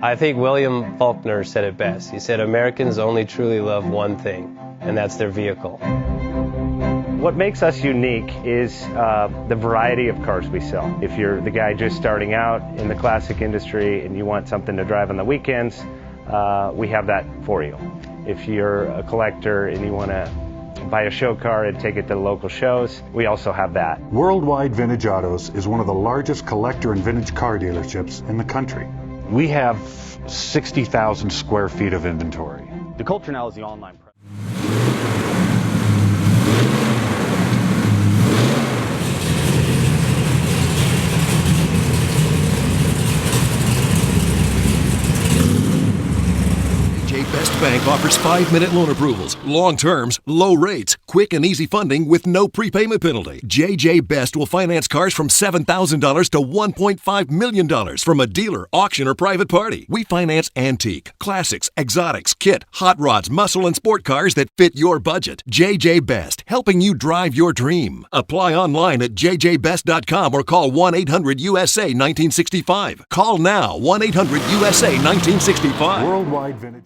I think William Faulkner said it best. He said, Americans only truly love one thing, and that's their vehicle. What makes us unique is the variety of cars we sell. If you're the guy just starting out in the classic industry and you want something to drive on the weekends, we have that for you. If you're a collector and you want to buy a show car and take it to the local shows, we also have that. Worldwide Vintage Autos is one of the largest collector and vintage car dealerships in the country. We have 60,000 square feet of inventory. The culture now is the online presence. Best Bank offers 5-minute loan approvals, long terms, low rates, quick and easy funding with no prepayment penalty. JJ Best will finance cars from $7,000 to $1.5 million from a dealer, auction, or private party. We finance antique, classics, exotics, kit, hot rods, muscle, and sport cars that fit your budget. JJ Best, helping you drive your dream. Apply online at jjbest.com or call 1-800-USA-1965. Call now, 1-800-USA-1965. Worldwide Vintage